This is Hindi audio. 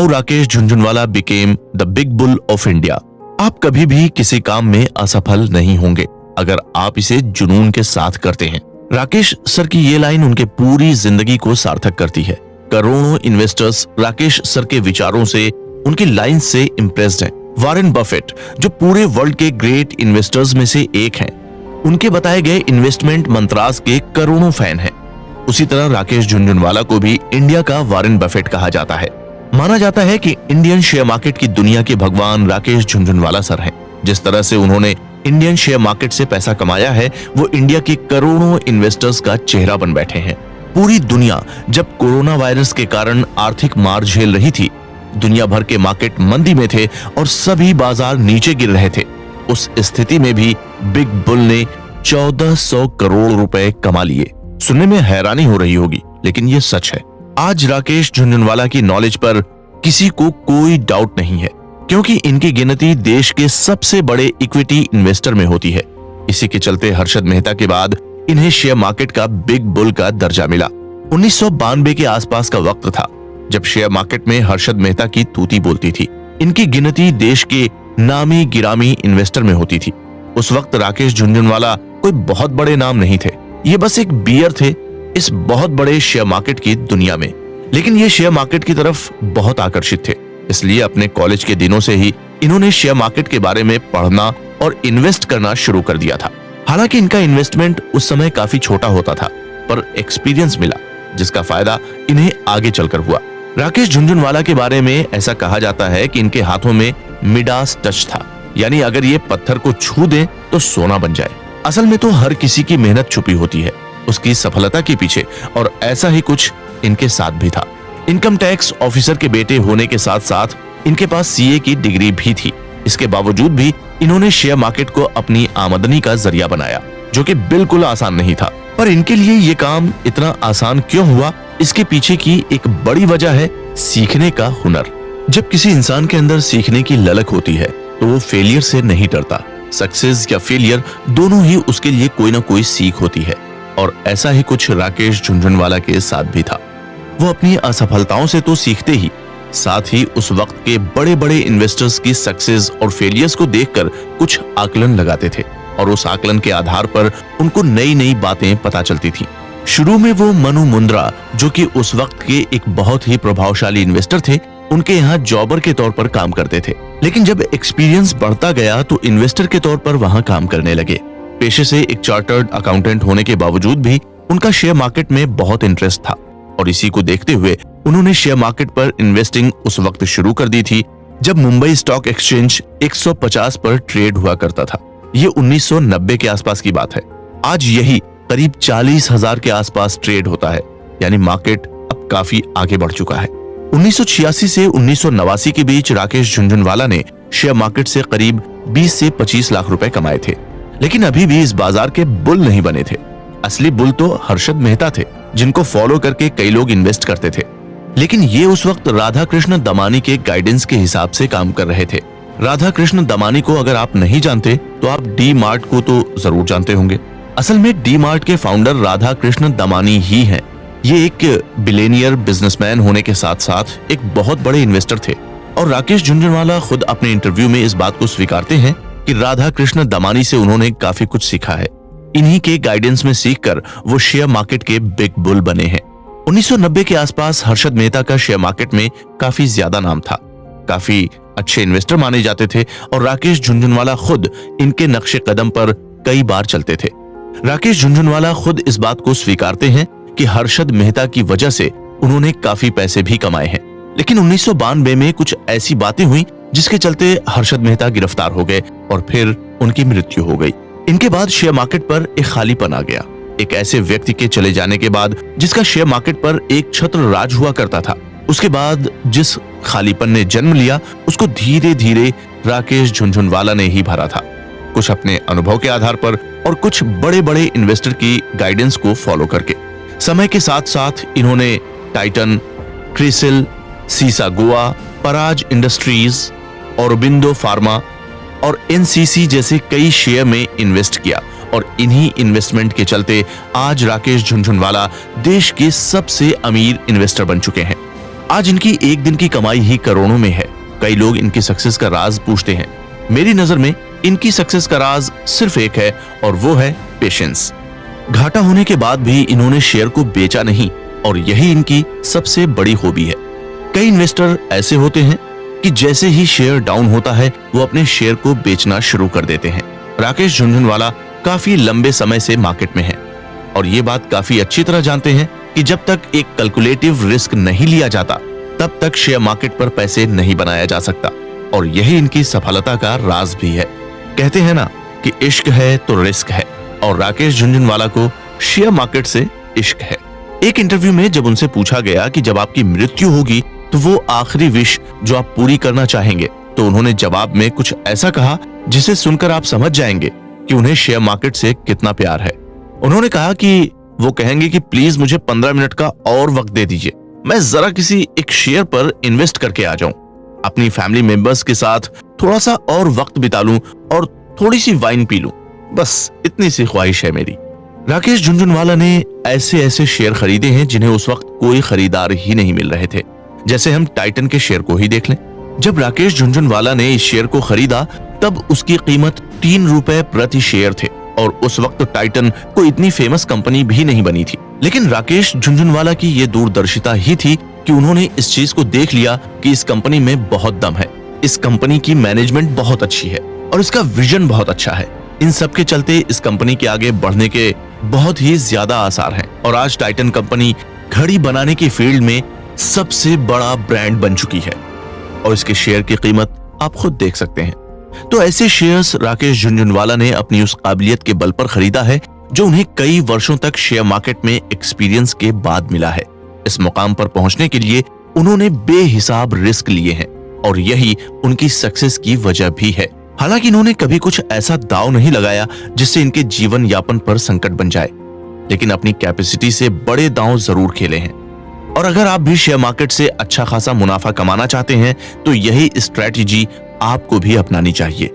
How Rakesh Jhunjhunwala became the big bull of India. आप कभी भी किसी काम में असफल नहीं होंगे अगर आप इसे जुनून के साथ करते हैं। राकेश सर की ये लाइन उनके पूरी जिंदगी को सार्थक करती है। करोड़ों इन्वेस्टर्स राकेश सर के विचारों से, उनकी लाइन से इम्प्रेस्ड हैं। वॉरेन बफेट, जो पूरे वर्ल्ड के ग्रेट इन्वेस्टर्स में से एक हैं, उनके बताए गए इन्वेस्टमेंट मंत्रास के करोड़ों फैन हैं। उसी तरह राकेश झुनझुनवाला को भी इंडिया का वॉरेन बफेट कहा जाता है। माना जाता है कि इंडियन शेयर मार्केट की दुनिया के भगवान राकेश झुनझुनवाला सर हैं। जिस तरह से उन्होंने इंडियन शेयर मार्केट से पैसा कमाया है, वो इंडिया के करोड़ों इन्वेस्टर्स का चेहरा बन बैठे हैं। पूरी दुनिया जब कोरोना वायरस के कारण आर्थिक मार झेल रही थी, दुनिया भर के मार्केट मंदी में थे और सभी बाजार नीचे गिर रहे थे, उस स्थिति में भी बिग बुल ने 1400 करोड़ रुपए कमा लिए। सुनने में हैरानी हो रही होगी, लेकिन ये सच है। आज राकेश झुनझुनवाला की नॉलेज पर किसी को कोई डाउट नहीं है, क्योंकि इनकी गिनती देश के सबसे बड़े इक्विटी इन्वेस्टर में होती है। इसी के चलते हर्षद मेहता के बाद इन्हें शेयर मार्केट का बिग बुल का दर्जा मिला। 1992 के आसपास का वक्त था जब शेयर मार्केट में हर्षद मेहता की तूती बोलती थी। इनकी गिनती देश के नामी गिरामी इन्वेस्टर में होती थी। उस वक्त राकेश झुनझुनवाला कोई बहुत बड़े नाम नहीं थे, ये बस एक बियर थे इस बहुत बड़े शेयर मार्केट की दुनिया में। लेकिन ये शेयर मार्केट की तरफ बहुत आकर्षित थे, इसलिए अपने कॉलेज के दिनों से ही इन्होंने शेयर मार्केट के बारे में पढ़ना और इन्वेस्ट करना शुरू कर दिया था। हालांकि इनका इन्वेस्टमेंट उस समय काफी छोटा होता था, पर एक्सपीरियंस मिला जिसका फायदा इन्हें आगे चलकर हुआ। राकेश झुनझुनवाला के बारे में ऐसा कहा जाता है कि इनके हाथों में मिडास टच था, यानी अगर ये पत्थर को छू दें तो सोना बन जाए। असल में तो हर किसी की मेहनत छुपी होती है उसकी सफलता के पीछे, और ऐसा ही कुछ इनके साथ भी था। इनकम टैक्स ऑफिसर के बेटे होने के साथ साथ इनके पास सीए की डिग्री भी थी। इसके बावजूद भी इन्होंने शेयर मार्केट को अपनी आमदनी का जरिया बनाया, जो कि बिल्कुल आसान नहीं था। पर इनके लिए ये काम इतना आसान क्यों हुआ, इसके पीछे की एक बड़ी वजह है सीखने का हुनर। जब किसी इंसान के अंदर सीखने की ललक होती है तो वो फेलियर से नहीं डरता। सक्सेस या फेलियर दोनों ही उसके लिए कोई ना कोई सीख होती है, और ऐसा ही कुछ राकेश झुनझुनवाला के साथ भी था। वो अपनी असफलताओं से तो सीखते ही, साथ ही उस वक्त के बड़े बड़े इन्वेस्टर्स की सक्सेस और फेलियर्स को देखकर कुछ आकलन लगाते थे, और उस आकलन के आधार पर उनको नई नई बातें पता चलती थी। शुरू में वो मनु मुंद्रा, जो कि उस वक्त के एक बहुत ही प्रभावशाली इन्वेस्टर थे, उनके यहाँ जॉबर के तौर पर काम करते थे। लेकिन जब एक्सपीरियंस बढ़ता गया तो इन्वेस्टर के तौर पर वहाँ काम करने लगे। पेशे से एक चार्टर्ड अकाउंटेंट होने के बावजूद भी उनका शेयर मार्केट में बहुत इंटरेस्ट था, और इसी को देखते हुए उन्होंने शेयर मार्केट पर इन्वेस्टिंग उस वक्त शुरू कर दी थी जब मुंबई स्टॉक एक्सचेंज 150 पर ट्रेड हुआ करता था। ये 1990 के आसपास की बात है। आज यही करीब 40,000 के आसपास ट्रेड होता है, यानी मार्केट अब काफी आगे बढ़ चुका है। 1986 से 1989 के बीच राकेश झुनझुनवाला ने शेयर मार्केट से करीब 20 से 25 लाख रुपए कमाए थे, लेकिन अभी भी इस बाजार के बुल नहीं बने थे। असली बुल तो हर्षद मेहता थे, जिनको फॉलो करके कई लोग इन्वेस्ट करते थे। लेकिन ये उस वक्त राधा कृष्ण दमानी के गाइडेंस के हिसाब से काम कर रहे थे। राधा कृष्ण दमानी को अगर आप नहीं जानते तो आप डी मार्ट को तो जरूर जानते होंगे। असल में डी मार्ट के फाउंडर राधा कृष्ण दमानी ही हैं। ये एक बिलियनियर बिजनेसमैन होने के साथ साथ एक बहुत बड़े इन्वेस्टर थे, और राकेश झुनझुनवाला खुद अपने इंटरव्यू में इस बात को स्वीकारते हैं कि राधा कृष्ण दमानी से उन्होंने काफी कुछ सीखा है। इन्हीं के गाइडेंस में सीखकर वो शेयर मार्केट के बिग बुल बने हैं। 1990 के आसपास हर्षद मेहता का शेयर मार्केट में काफी ज्यादा नाम था, काफी अच्छे इन्वेस्टर माने जाते थे, और राकेश झुनझुनवाला खुद इनके नक्शे कदम पर कई बार चलते थे। राकेश झुनझुनवाला खुद इस बात को स्वीकारते हैं कि हर्षद मेहता की वजह से उन्होंने काफी पैसे भी कमाए हैं। लेकिन 1992 में कुछ ऐसी बातें हुई जिसके चलते हर्षद मेहता गिरफ्तार हो गए और फिर उनकी मृत्यु हो गई। इनके बाद शेयर मार्केट पर एक खालीपन आ गया। एक ऐसे व्यक्ति के चले जाने के बाद जिसका शेयर मार्केट पर एक छत्र राज हुआ करता था, उसके बाद जिस खालीपन ने जन्म लिया उसको धीरे धीरे राकेश झुनझुनवाला ने ही भरा था, कुछ अपने अनुभव के आधार पर और कुछ बड़े बड़े इन्वेस्टर की गाइडेंस को फॉलो करके। समय के साथ साथ इन्होंने टाइटन, क्रिसिल, सीसा गोवा, पराज इंडस्ट्रीज, औरोबिंदो फार्मा और एनसीसी जैसे कई शेयर में इन्वेस्ट किया, और इन्हीं इन्वेस्टमेंट के चलते आज राकेश झुनझुनवाला देश के सबसे अमीर इन्वेस्टर बन चुके हैं। आज इनकी एक दिन की कमाई ही करोड़ों में है। कई लोग इनकी सक्सेस का राज पूछते हैं। मेरी नजर में इनकी सक्सेस का राज सिर्फ एक है और वो है पेशेंस। घाटा होने के बाद भी इन्होंने शेयर को बेचा नहीं और यही इनकी सबसे बड़ी हॉबी है। कई इन्वेस्टर ऐसे होते हैं कि जैसे ही शेयर डाउन होता है वो अपने शेयर को बेचना शुरू कर देते हैं। राकेश झुनझुनवाला काफी लंबे समय से मार्केट में हैं और ये बात काफी अच्छी तरह जानते हैं कि जब तक एक कैलकुलेटिव रिस्क नहीं लिया जाता तब तक शेयर मार्केट पर पैसे नहीं बनाया जा सकता और यही इनकी सफलता का राज भी है। कहते हैं ना कि इश्क है तो रिस्क है और राकेश झुनझुनवाला को शेयर मार्केट से इश्क है। एक इंटरव्यू में जब उनसे पूछा गया कि जब आपकी मृत्यु होगी तो वो आखिरी विश जो आप पूरी करना चाहेंगे, तो उन्होंने जवाब में कुछ ऐसा कहा जिसे सुनकर आप समझ जाएंगे कि उन्हें शेयर मार्केट से कितना प्यार है। उन्होंने कहा कि वो कहेंगे कि प्लीज मुझे 15 मिनट का और वक्त दे दीजिए, मैं जरा किसी एक शेयर पर इन्वेस्ट करके आ जाऊं, अपनी फैमिली मेंबर्स के साथ थोड़ा सा और वक्त बिता लूं और थोड़ी सी वाइन पी लूं, बस इतनी सी ख्वाहिश है मेरी। राकेश झुनझुनवाला ने ऐसे ऐसे शेयर खरीदे हैं जिन्हें उस वक्त कोई खरीदार ही नहीं मिल रहे थे। जैसे हम टाइटन के शेयर को ही देख लें। जब राकेश झुनझुनवाला ने इस शेयर को खरीदा तब उसकी कीमत 3 रुपए प्रति शेयर थे और उस वक्त तो टाइटन कोई इतनी फेमस कंपनी भी नहीं बनी थी। लेकिन राकेश झुनझुनवाला की ये दूरदर्शिता ही थी कि उन्होंने इस चीज को देख लिया कि इस कंपनी में बहुत दम है, इस कंपनी की मैनेजमेंट बहुत अच्छी है और इसका विजन बहुत अच्छा है। इन सब के चलते इस कंपनी के आगे बढ़ने के बहुत ही ज्यादा आसार हैं और आज टाइटन कंपनी घड़ी बनाने की फील्ड में सबसे बड़ा ब्रांड बन चुकी है और इसके शेयर की कीमत आप खुद देख सकते हैं। तो ऐसे शेयर्स राकेश झुनझुनवाला ने अपनी उस काबिलियत के बल पर खरीदा है जो उन्हें कई वर्षों तक शेयर मार्केट में एक्सपीरियंस के बाद मिला है। इस मुकाम पर पहुंचने के लिए उन्होंने बेहिसाब रिस्क लिए हैं और यही उनकी सक्सेस की वजह भी है। हालांकि इन्होंने कभी कुछ ऐसा दांव नहीं लगाया जिससे इनके जीवन यापन पर संकट बन जाए, लेकिन अपनी कैपेसिटी से बड़े दांव जरूर खेले हैं। और अगर आप भी शेयर मार्केट से अच्छा खासा मुनाफा कमाना चाहते हैं तो यही स्ट्रैटेजी आपको भी अपनानी चाहिए।